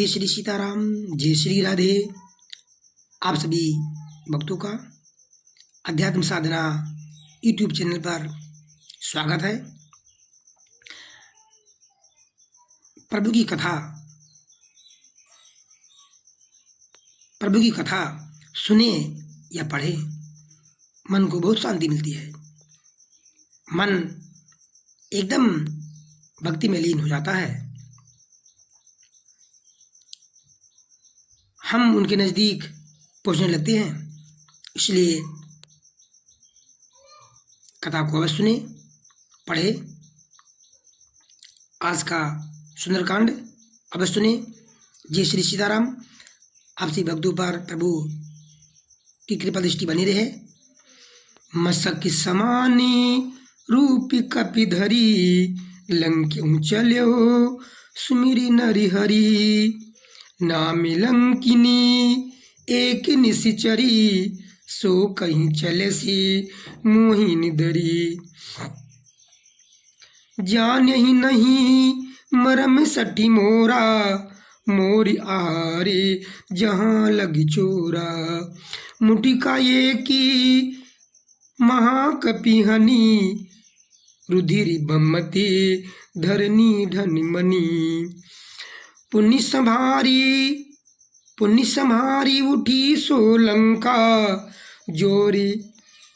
जय श्री सीताराम, जय श्री राधे। आप सभी भक्तों का अध्यात्म साधना यूट्यूब चैनल पर स्वागत है। प्रभु की कथा सुने या पढ़े, मन को बहुत शांति मिलती है। मन एकदम भक्ति में लीन हो जाता है। हम उनके नज़दीक पहुंचने लगते हैं। इसलिए कथा को अवश्य सुने, पढ़े। आज का सुंदरकांड अवश्य सुने। जय श्री सीताराम। आपसी भक्तों पर प्रभु की कृपा दृष्टि बनी रहे। मसक समानी रूप कपि धरी, लंक्यों चल्यो सुमिरि नरि हरि। नाम लंकिनी एक निशिचरी, सो कहीं चले सी मोहिनी दरी। जान ही नहीं मरम सठी मोरा, मोरी आहारे जहाँ लगी चोरा। मुटिका ये की महाकपि हनी, रुधिरी बम्मती धरनी धन मनी। पुण्य संभारी उठी सोलंका, जोरी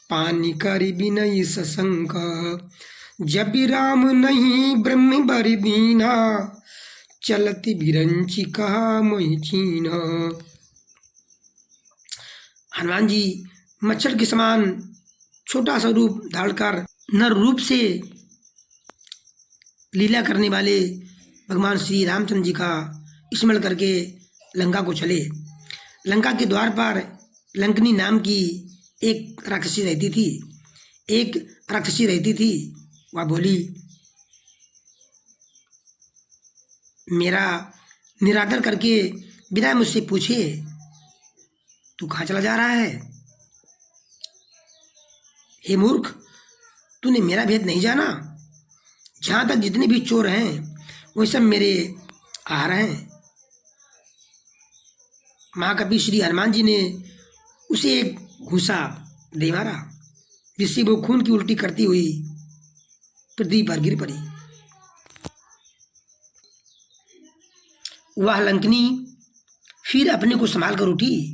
पानी करी बिनई सशंका। जब राम नहीं ब्रह्म बर दीना, चलती बिरंची कहा मोहि चीना। हनुमान जी मच्छर के समान छोटा सा रूप धारण कर नर रूप से लीला करने वाले भगवान श्री रामचंद्र जी का स्मरण करके लंका को चले। लंका के द्वार पर लंकनी नाम की एक राक्षसी रहती थी। वह बोली, मेरा निरादर करके बिना मुझसे पूछे तू कहाँ चला जा रहा है? हे मूर्ख, तूने मेरा भेद नहीं जाना? जहाँ तक जितने भी चोर हैं वो सब मेरे आहार हैं। महाकपि श्री हनुमान जी ने उसे एक घूंसा दे मारा, जिससे वो खून की उल्टी करती हुई पृथ्वी पर गिर पड़ी। वह लंकनी फिर अपने को संभाल कर उठी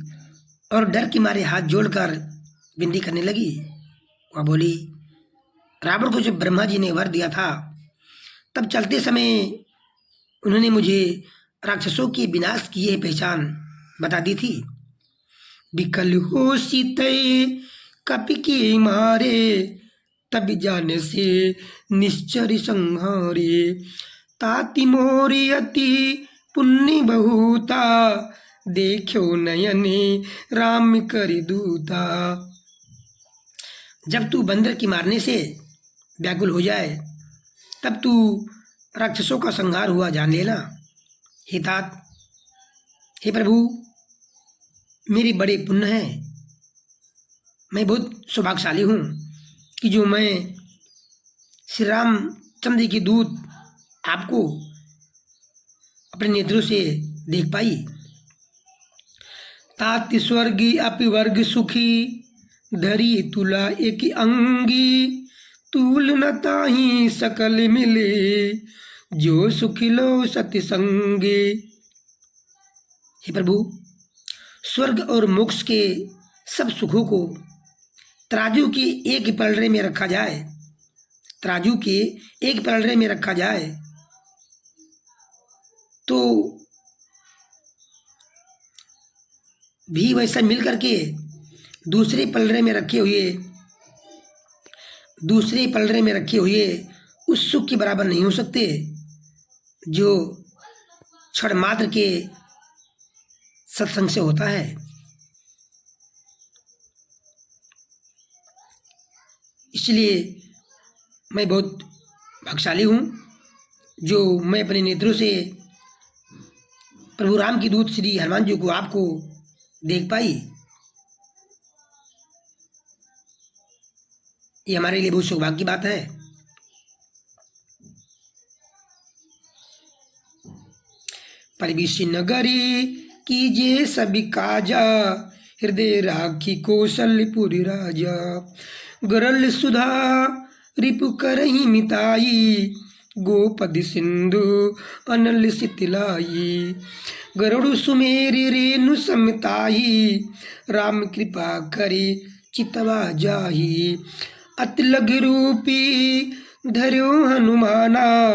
और डर के मारे हाथ जोड़कर विनती करने लगी। वह बोली, रावण को जब ब्रह्मा जी ने वर दिया था, तब चलते समय उन्होंने मुझे राक्षसों के विनाश की यह पहचान बता दी थी। विकल हो सीते कपि के मारे, तब जाने से निश्चर संहारे। ताति मोरी अति पुण्य बहुता, देखो नयने राम करि दूता। जब तू बंदर की मारने से व्याकुल हो जाए, तब तू राक्षसों का संहार हुआ जान लेना। हे तात, हे प्रभु, मेरे बड़े पुण्य हैं। मैं बहुत सौभाग्यशाली हूँ कि जो मैं श्री रामचंद्र के दूत आपको अपने नेत्रों से देख पाई। तात स्वर्गी अपि वर्ग सुखी, धरी तुला एक अंगी। तूल न ताही सकल मिले, जो सुखिलो सति संगे। हे प्रभु, स्वर्ग और मोक्ष के सब सुखों को तराजू के एक पलड़े में रखा जाए, तो भी वैसा मिल करके दूसरे पलड़े में रखे हुए उस सुख के बराबर नहीं हो सकते, जो क्षण मात्र के सत्संग से होता है। इसलिए मैं बहुत भाग्यशाली हूँ जो मैं अपने नेत्रों से प्रभु राम की दूत श्री हनुमान जी को आपको देख पाई। ये हमारे लिए बहुत सौभाग्य की बात है। परिविशी नगरी कीजे सभी काजा, हृदय राखी कौशल्यपुरी राजा। गरल सुधा रिपु करही मिताई, गोपद सिंधु अनल सितलाई। गरुड़ सुमेरी रेणु समताई, राम कृपा करे चितवा जाही। अतिलग रूपी धर्यो हनुमाना,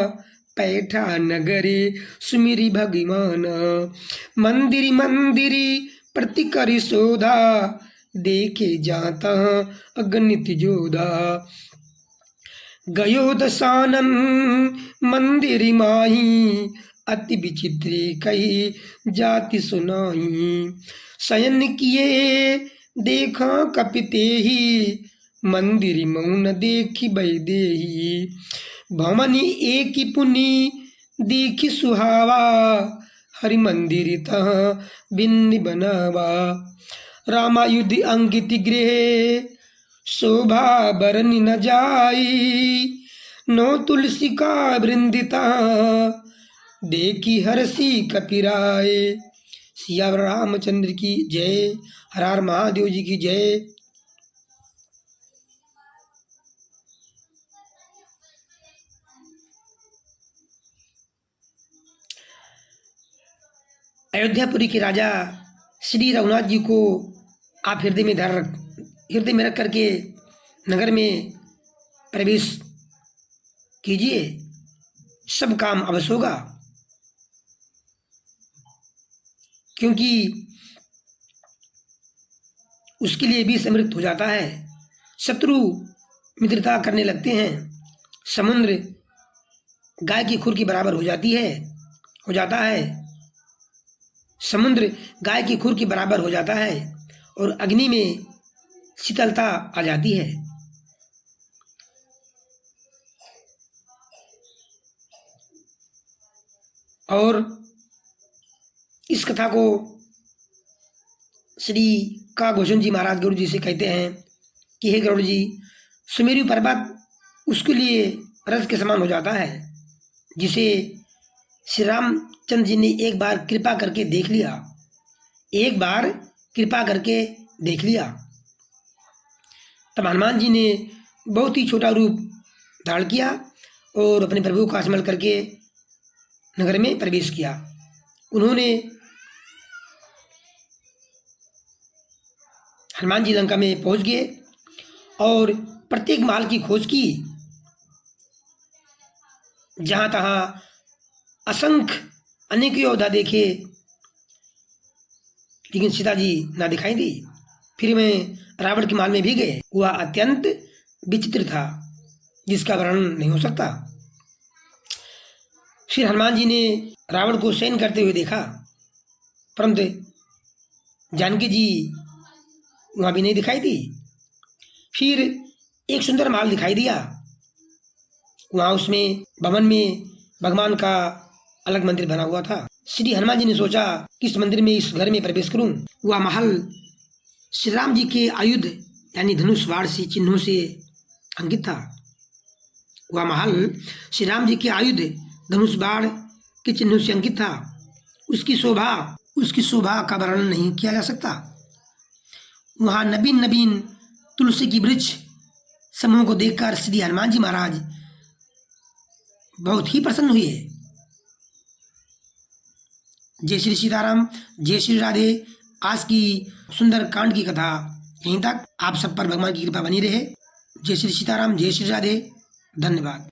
पैठा नगरे सुमिरी भगवाना। मंदिरी मंदिरी प्रति करि शोधा, देखे जाता अगणित जोधा। गयो दशानन मंदिर माही, अति विचित्र कही जाति सुनाई। शयन किए देखा कपिते ही, मंदिर मौन देखी बैदेही। भवनी एक पुनि देखी सुहावा, हरि मंदिर तह बिन्नी बनावा। रामायुध अंकित गृह शोभा बरन न जाई, नो तुलसी का वृंदिता देखी हरसी कपिराय। सिया रामचंद्र की जय, हर हर महादेव जी की जय। अयोध्यापुरी के राजा श्री रघुनाथ जी को आप हृदय में रख करके नगर में प्रवेश कीजिए, सब काम अवश्य होगा। क्योंकि उसके लिए भी समृद्ध हो जाता है। शत्रु मित्रता करने लगते हैं, समुद्र गाय की खुर के बराबर हो जाता है। समुद्र गाय की खुर के बराबर हो जाता है और अग्नि में शीतलता आ जाती है। और इस कथा को श्री का घोषण जी महाराज गरुड़ जी से कहते हैं कि हे गरुड़ जी, सुमेरु पर्वत उसके लिए रथ के समान हो जाता है, जिसे श्री रामचंद्र जी ने एक बार कृपा करके देख लिया। तब हनुमान जी ने बहुत ही छोटा रूप धारण किया और अपने प्रभु का स्मरण करके नगर में प्रवेश किया। उन्होंने हनुमान जी लंका में पहुंच गए और प्रत्येक महल की खोज की। जहां तहां असंख्य अनेक योद्धा देखे, लेकिन सीता जी ना दिखाई दी। फिर वे रावण के महल में भी गए। वह अत्यंत विचित्र था, जिसका वर्णन नहीं हो सकता। फिर हनुमान जी ने रावण को शयन करते हुए देखा, परंतु जानकी जी वहाँ भी नहीं दिखाई दी। फिर एक सुंदर महल दिखाई दिया। वहाँ उसमें भवन में भगवान का अलग मंदिर बना हुआ था। श्री हनुमान जी ने सोचा कि इस मंदिर में, इस घर में प्रवेश करूं। वह महल श्री राम जी के आयुध यानी धनुष बाण से चिन्हों से अंकित था। वह महल श्री राम जी के आयुध धनुष बाण के चिन्हों से अंकित था। उसकी शोभा का वर्णन नहीं किया जा सकता। वहाँ नवीन नवीन तुलसी की वृक्ष समूह को देखकर श्री हनुमान जी महाराज बहुत ही प्रसन्न हुए। जय श्री सीताराम, जय श्री राधे। आज की सुंदर कांड की कथा यहीं तक। आप सब पर भगवान की कृपा बनी रहे। जय श्री सीताराम, जय श्री राधे। धन्यवाद।